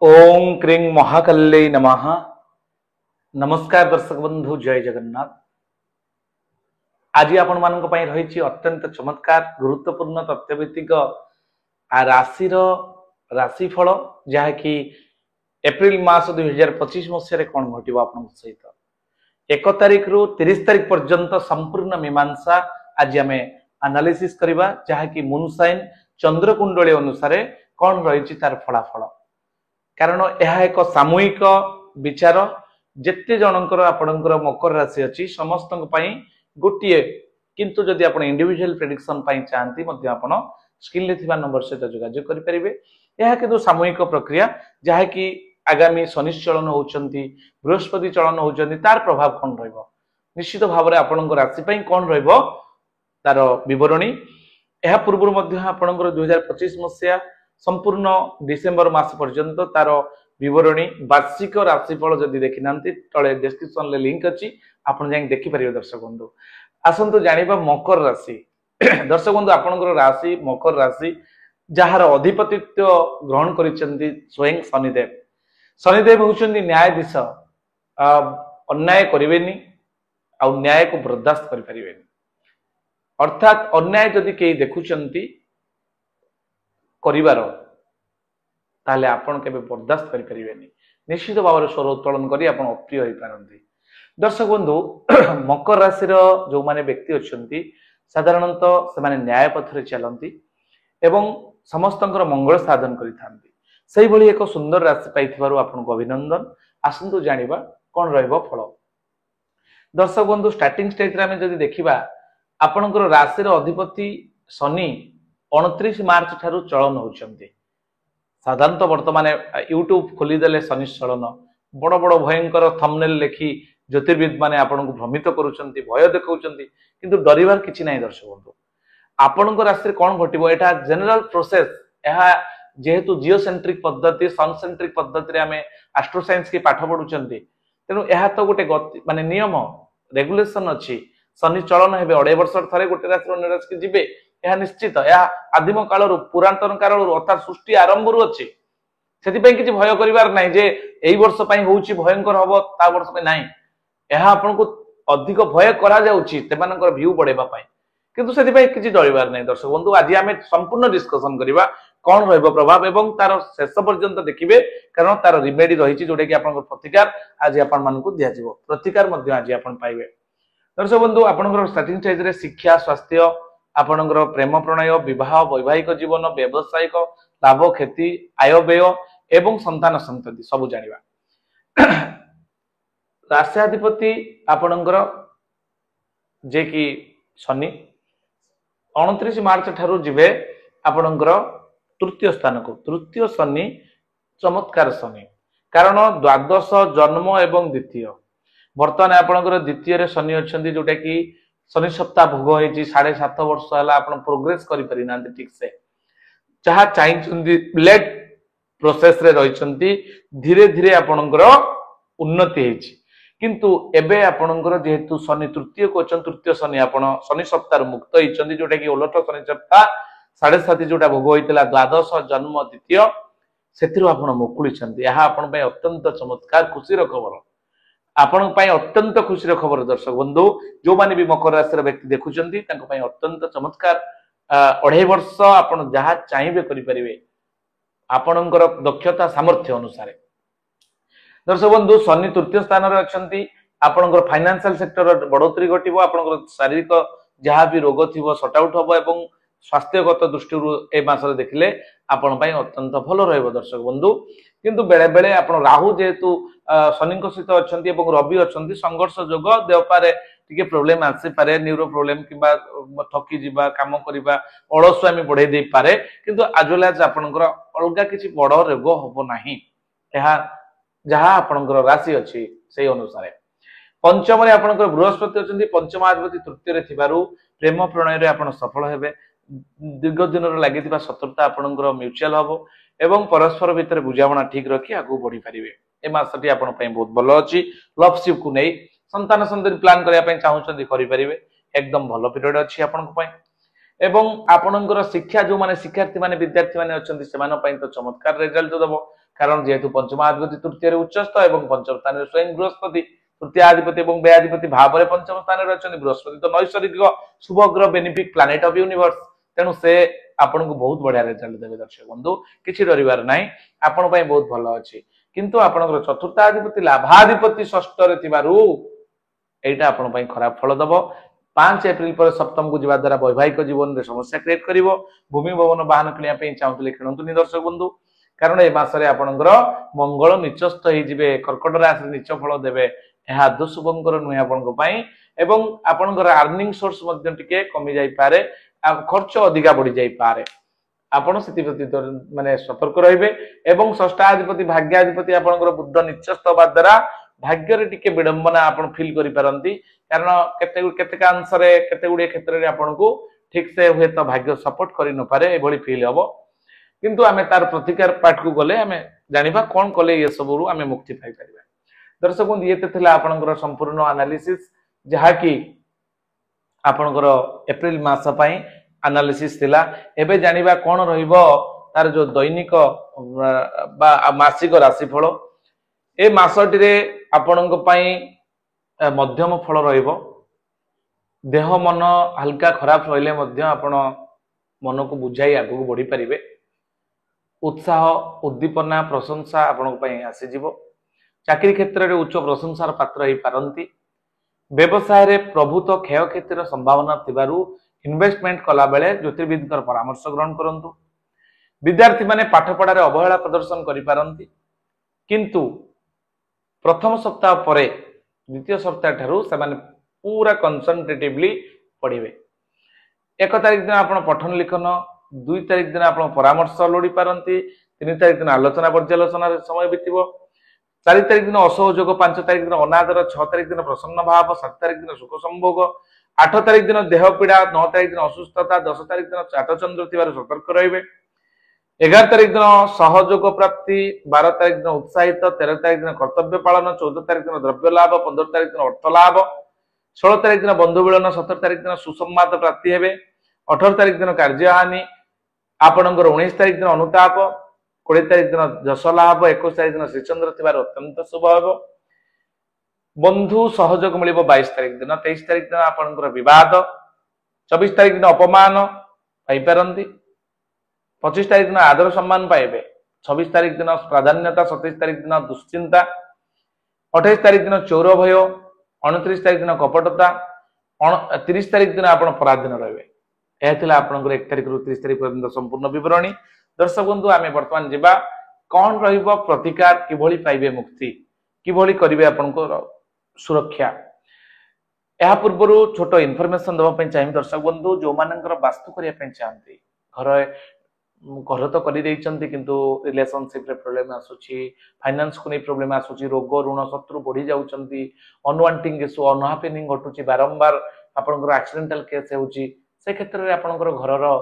ओं क्रीं महाकल्लै नमः। नमस्कार दर्शक बंधु, जय जगन्नाथ। आज आपण मानक पई रहिछि अत्यंत चमत्कार गुरुत्वपूर्ण तथ्यभित्तिक राशि राशिफल जहाँकि एप्रिल मास 2025 मसीह कौन घटो आप सहित 1 तारिख रु 30 तारिख पर्यंत संपूर्ण मीमांसा आज आम एनालिसिस करबा जहाँकि मून साइन चंद्रकुंडली अनुसार कौन रही तार फलाफल। कारण यह एक सामूहिक विचार जेते जनकर आपणकर मकर राशि अच्छी समस्त गोटे किंतु जदि आप इंडिविजुअल प्रेडिक्शन चाहती आपण स्क्रीन थिबा नंबर सहित जोगाजोग करेंगे। यह किंतु सामूहिक प्रक्रिया जहाँकि आगामी शनिश्चलन होती बृहस्पति चलन होती तार प्रभाव कौन निश्चित भाव में आपण राशि कौन तार बरणी। यह पूर्व आपणकर 2025 मसीहा संपूर्ण डिसेम्बर मास पर्यंत तार विवरणी वार्षिक राशिफल जदि देखी ना तले डिस्क्रिप्शन ले लिंक अच्छी आपन जाई देखि परिबे। दर्शक बंधु आसंतु जानिबा मकर राशि। दर्शक बंधु आपनकर राशि मकर राशि जहार अधिपतित्व ग्रहण करिसेंती स्वयं शनिदेव। शनिदेव होउछंती न्यायाधीश, अन्याय करिवेनी आ न्याय को बर्दाश्त करि परिवेनी। अर्थात अन्याय जदि केही देखुचंती करिवार ताले आपण केबे बर्दाश्त करि परिवेनी। निश्चित भाव में स्वर उत्तोलन करी आपण अप्रिय होई पारंती। दर्शक बंधु मकर राशि जो माने व्यक्ति अछंती साधारणतः से माने न्याय पथरे चलंती एवं समस्तंकर मंगल साधन करिथांती। सेही भली एक सुंदर राशि पाइथिबारु आपनको अभिनंदन। आसंतु जानिबा कोन रहइबो फल। दर्शक बंधु स्टार्टिंग स्टेज रे हम जदि देखिबा आपनकर राशि रो अधिपति शनि 29 मार्च ठारू चलन होउछंती। साधारणतः वर्तमान यूट्यूब खोलीदेले शनिश्चलन बड़ बड़ भयंकर थंबनेल लिखि ज्योतिर्विद माने आपनको भ्रमित करूछंती, भय देखाउछंती, किंतु डरिवार किछि नाही। दर्शक बंधु आपनको राशि कौन घटिबो एटा जनरल प्रोसेस। यह जेहेतु जिओसेंट्रिक पद्धति सन सेंट्रिक पद्धति रे हमें एस्ट्रो साइंस की पाठ पढुछंती तेनु यह तो गोटे गति माने नियम रेगुलेशन अछि। शनि चलन हेबे 2.5 वर्ष थरे गोटे राशि अन्य राशि के जिबे यह निश्चित। यह आदिम काल पुरातन काल अर्थात सृष्टि आरंभ अच्छी से किसी भय करिवार नहीं जे एई वर्ष पई होउची भयंकर हबो ता वर्ष पे नहीं। यह आपनको अधिक भय करा जाउची तेमानकर व्यू बढ़ेबा पई, किंतु सेति पई किछि डरिवार नहीं। दर्शक बंधु आज आमे संपूर्ण डिस्कशन करिबा कोन रहइबो प्रभाव एवं तार शेष पर्यंत देखिबे, कारण तार रिमेडी रहिछि जोटा कि आपनकर प्रतिकार आज आपन मानकु दिया जिवो। प्रतिकार मध्ये आज आपन पाइबे। दर्शक बंधु आपनकर स्टार्टिंग स्टेज रे शिक्षा, स्वास्थ्य, आपनकर प्रेम प्रणय, विवाह, वैवाहिक जीवन, व्यवसायिक लाभ क्षति, आय व्यय एवं संतान संतति सब जानिबा। राष्ट्राधिपति आपनकर जे कि शनि 29 मार्च ठारू जिबे आपनकर तृतीय स्थान को। तृतीय शनि चमत्कार शनि, कारण द्वादश जन्म एवं द्वितीय। वर्तमान आपनकर द्वितीय रे शनि अछंती जोटा कि शनि सप्ताह भोग होइछि 7.5 वर्ष हला आपण प्रोग्रेस करि पारि नांती ठीक से जहा चाहिछंती लेट प्रोसेस रे रहिछंती। धीरे धीरे आपनकर उन्नति हेछि, किंतु एबे आपनकर जेहेतु शनि तृतीय को अछन तृतीय शनि आपण शनि सप्ताह मुक्त हेछंती जोटा कि उलट शनि सप्ताह 7.5 जोटा भोग होइतला द्वादश जन्म द्वितीय सेथिरु आपण मुकुली छंती। यहा आपण पय अत्यंत चमत्कार खुशी रो खबर, आपण पय अत्यंत खुशी रो खबर। दर्शक बंधु जो माने भी मकर राशि व्यक्ति देखुचंती तांको पय अत्यंत चमत्कार 2.5 वर्ष आपण जहा चाहिबे करि परिबे आपणकर दक्षता सामर्थ्य अनुसार। दर्शक बंधु शनि तृतीय स्थान रे अछंती, आपणकर फाइनेंशियल सेक्टर बढ़ोतरी घटिबो, आपणकर शारीरिक जहा भी रोग थिबो सॉर्ट आउट हबो एवं स्वास्थ्यगत दृष्टि ए मासरे देखिले आपण पय अत्यंत भलो रहइबो। दर्शक बंधु किंतु बेले बेले आपण राहु जेहेतु शनि को सहित अछंती एवं रवि अछंती संघर्ष जोग देवपारे टिके प्रॉब्लम आसी पारे, न्यूरो प्रॉब्लम किबा थकी जिबा काम करिबा अलसुआमी बढ़े दे पारे, किंतु आजलाज आपनकर अलगा किछि बड़ रोग होबो नाही। एहा जहा आपनकर राशि अछि सेही अनुसार। पंचम रे आपनकर बृहस्पति अछंती, पंचमाधिपति तृतीय रे थिबारु प्रेम प्रणय रे आपण सफल हेबे। दीर्घ दिन रे लागितिबा शत्रुता आपनकर म्यूचुअल हबो एवं परस्पर भितर बुझामणा ठीक रखी आगु बढ़ी पारिबे। ए मासटी आपण पय बहुत भलो अछि। लवशिप को नै संतान संतति प्लान करिया पय चाहउछंती करि पारिबे, एकदम भलो पीरियड अछि आपण पय। एवं आपणकर शिक्षा जो माने शिक्षार्थी माने विद्यार्थी माने अछंती सेमान पय तो चमत्कार रिजल्ट दबो। कारण जेहेतु पंचमाधिपति तृतीय उच्चस्थ और पंचम स्थान स्वयं बृहस्पति तृतीयाधिपति और व्ययाधिपति भाव में पंचम स्थान रही बृहस्पति तो नैसर्गिक शुभ ग्रह बेनिफिक प्लानेट ऑफ यूनिवर्स तेणु से आपन को बहुत बढ़िया रिजल्ट देवे दर्शक बंधु किसी डरिवार नहीं आपण पई बहुत भलो अछि किंतु आपनकर चतुर्थाधिपति लाभाधिपति षष्ठ रे थिबारु एटा आपण पई खराब फल दबो 5 एप्रिल पर सप्तम को जीवा द्वारा वैवाहिक जीवन में समस्या क्रिएट करिवो भूमि भवन वाहन किनिया पई चाहूतले किणंतु दर्शक बंधु कारण ए मासरे आपनकर मंगल नीचस्थ होई जिवे कर्कट राशि नीच फल देवे एहा दुशुभंकर नुहे आपनको पई एवं आपनकर अर्निंग सोर्स मध्ये टिके कमी जाई पारे खर्च अधिका बढ़ी जाई पारे आपण स्थिति प्रति माने सतर्क रहिबे एवं षष्ठाधिपति भाग्याधिपति आपनकर बुद्ध नीचस्थ होबा द्वारा भाग्य रे टिके विडंबना आपण फील करि पारंती कारण केते अंशरे केते गुडे क्षेत्र रे आपनको ठीक से हुए तो भाग्य सपोर्ट करि न पारे एभली फील हबो किंतु आमे तार प्रतिकार पाठ को गले आमे जानिबा कोन कले ये सबरु आमे मुक्ति पाई परिबा दर्शक बंधु ये थिला आपनकर संपूर्ण एनालिसिस जहा कि आपनकर एप्रिल मास पई एनालिसिस थिला एबे जानिबा कोन रहिबो तार जो दैनिक बा मासिक राशिफल ए मासटी रे आपनक पई मध्यम फल रहिबो देह मन हल्का खराब रहिले मध्य आपण मन को बुझाई आगु बढ़ी परिबे उत्साह उद्दीपना प्रशंसा आपनक पई आसी जिवो चाकरी क्षेत्र रे उच्च प्रशंसार पात्र होई पारंती व्यवसाय रे प्रभुत्व क्षय क्षेत्र संभावना थिबारु इन्वेस्टमेंट कला बेले ज्योतिर्विद परामर्श ग्रहण करंतु विद्यार्थी माने पाठ पढ़ा रे अवहेला प्रदर्शन करि पारंती किंतु प्रथम सप्ताह परे द्वितीय सप्ताह ठारू से माने पूरा कंसंट्रेटिवली पढ़िबे 1 तारिख दिन आपण पठन लिखन 2 तारिख दिन आपण परामर्श लोडी पारंती 3 तारिख दिन आलोचना पर्यालोचना रे समय बितिबो 4 तारिख दिन असहयोग 5 तारिख दिन अनादर 6 तारिख दिन प्रसन्न भाव 7 तारिख दिन सुख संभोग 8 तारिख दिन देह पीड़ा 9 तारिख दिन असुस्थता 10 तारिख दिन चाटचंद्र थिबार सतर्क रहिबे 11 तारिख दिन सहयोग प्राप्ति 12 तारिख दिन उत्साहित 13 तारिख दिन कर्तव्य पालन 14 तारिख दिन द्रव्य लाभ 15 तारिख दिन अर्थ लाभ 16 तारिख दिन बंधु मिलन 17 तारिख दिन सुसंवाद प्राप्ति हेबे 18 तारिख दिन कार्यहानि आपणकर 19 तारिख दिन अनुताप 20 तारिख दिन जश लाभ 21 तारिख दिन श्रीचंद्र थिबार अत्यंत शुभ हेबो बंधु सहयोग मिलिबो 22 तारिख दिन 23 तारिख दिन आपणकर विवाद 24 तारिख दिन अपमान पाई पारंती 25 तारिख दिन आदर सम्मान पाइबे 26 तारिख दिन प्राधान्यता 27 तारिख दिन दुश्चिंता 28 तारिख दिन चौर भय 29 तारिख दिन कपटता 30 तारिख दिन आपण पराधीन रहिबे एहा थिला आपनकर 1 तारिख रु 30 तारिख पर्यंत संपूर्ण विवरणी दर्शक बंधु आमे वर्तमान जिबा कोन रहिबो प्रतिकार किभली पाइबे मुक्ति किभली करिवे आपनको सुरक्षा एहा पूर्वरु छोटो इन्फॉर्मेशन दबा पई चाहिए दर्शक बंधु जो मानकर वास्तु करिया पई चाहंती घर घर तो कर किंतु रिलेशनशिप रे प्रॉब्लम आसुची फाइनेंस को नहीं प्रॉब्लम आसुची रोग ऋण शत्रु बढ़ी जाउचंती अनवांटिंग इश्यू अनहैपनिंग घटुची बारंबार आपनकर एक्सीडेंटल केस होउची से क्षेत्र रे आपनकर घर रो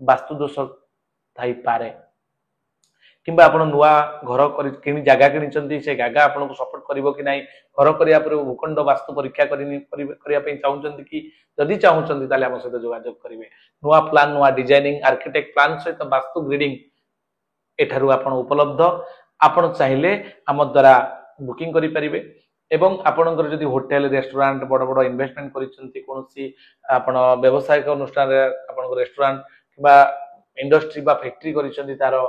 वास्तु दोष थाई पारे किंबा आपण नुआ घर किनी जगह किनिचंती से जगह आपन को सपोर्ट करिवो कि नाही घर करिया पर भूखंड वास्तु परीक्षा करिया पई चाहउचंती कि जदि चाहउचंती ताले हम सहित जोगाजोग करिवे नुआ प्लान नुआ डिजाइनिंग आर्किटेक्ट प्लान सहित वास्तु ग्रीडिंग एठारु आपण उपलब्ध आपण चाहिले हम द्वारा बुकिंग करि परिबे एवं आपणकर जदि होटल रेस्टोरेंट बड़ बड़ इन्वेस्टमेंट करिसंती कोनोसी आपण व्यवसायिक अनुष्ठान रे आपणकर रेस्टोरेंट किबा इंडस्ट्री बा फैक्ट्री करिसंती तार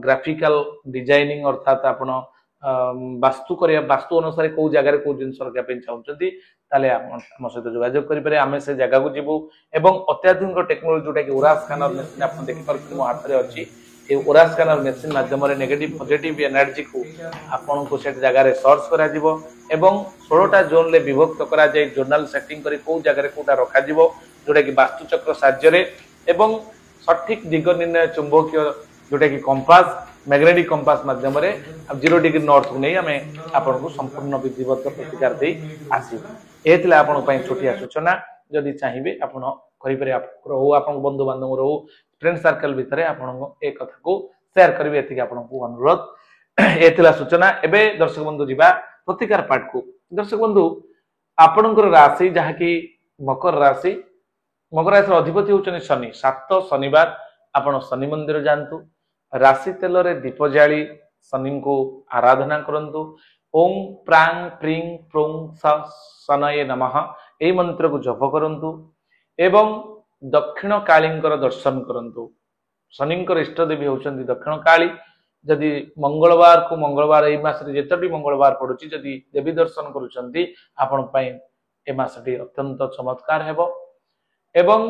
ग्राफिकल डिजाइनिंग अर्थात आपण वास्तु करिया वास्तु अनुसार को जगह रे को जिंस रखा पे चाहउचंती ताले हम सहित जोगाजोग करि पारे आमे से जगह को जिवु एवं अत्याधुनिक टेक्नोलॉजी जोटा कि ओरा स्कैनर मशीन आपण देखि परथि मो हाथ रे अछि ए ओरा स्कैनर मशीन माध्यम रे नेगेटिव पॉजिटिव एनर्जी को आपण को सेट जगह रे सर्च करा जिवो एवं 16 टा जोन ले विभक्त करा जाय जर्नल सेटिंग करी को जगह रे कोटा रखा जिवो जोटा कि वास्तु चक्र साहाय्य रे एवं सठिक दिग निर्णय चुंबकीय जोटा कि कंपास मैग्नेटिक कंपास माध्यम रे 0 डिग्री नॉर्थ को नहीं हमें आपन को संपूर्ण विधिवत प्रतिकार दे आसी एथिला आपन पई छोटिया सूचना जदि चाहिबे आपन करि पारे आपन हो आपन बंधु बांधव रो फ्रेंड सर्कल भितरे आपन एक कथा को शेयर करबे एथिक आपन को अनुरोध एथिला सूचना एबे दर्शक बंधु जिबा प्रतिकार पाठ को दर्शक बंधु आपनकर राशि जहा कि मकर राशि अधिपति होचनी शनि 7 शनिवार आपण शनि मंदिर जानतु राशि तेल रे दीप जाली शनि को आराधना करंतु। ओम प्रांग प्रीं प्रों शनये नमः एई मंत्र को जप करंतु एवं दक्षिण कालींकर दर्शन करंतु। शनिंकर इष्ट देवी होउछन्ति दक्षिण काली। जदि मंगलवार को मंगलवार एई मासरे जेतोटी मंगलवार पड़ुछि जदि देवी दर्शन करूछन्ति आपण पई ए मासटी अत्यंत चमत्कार हेबो। एवं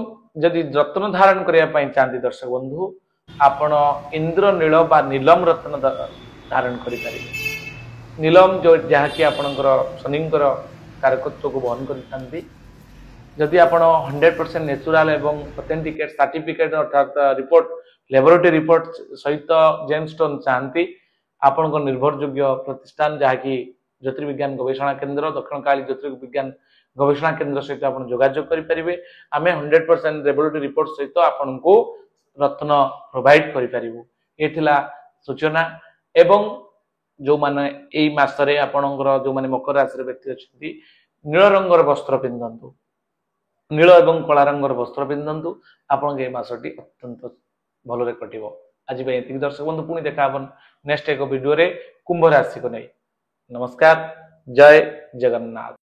जदि रत्न धारण करिया पई चाहती दर्शक बंधु आपण इंद्र नील बा नीलम रत्न धारण करि परिबे। नीलम जो जहाँकि आपणकर शनिंकर कारकत्व को बहन करिथांती। जदि आपण 100% नेचुरल एवं ऑथेंटिकेट सर्टिफिकेट अर्थात रिपोर्ट लेबोरेटरी रिपोर्ट सहित जेमस्टोन चाहती आपण को निर्भरयोग्य प्रतिष्ठान जहाँकि ज्योतिर्विज्ञान गवेषणा केंद्र दक्षिण काली ज्योतिर्विज्ञान गवेषणा केंद्र सहित आपण जोगाजोग करि परिबे। आमे 100% लेबोरेटरी रिपोर्ट सहित आपण को रत्न प्रोवाइड करि परिबो। एथिला सूचना एवं जो माने एई मासरे आपणकर जो माने मकर राशि रे व्यक्ति अछंती नील रंगर वस्त्र पिंधंतु। नील एवं कला रंगर वस्त्र पिंधंतु आपण के मासटी अत्यंत भलरे कटिबो। आज पे एतिक दर्शक बंधु पुणी देखा हबन नेक्स्ट एक वीडियो रे कुंभ राशि को नै। नमस्कार, जय जगन्नाथ।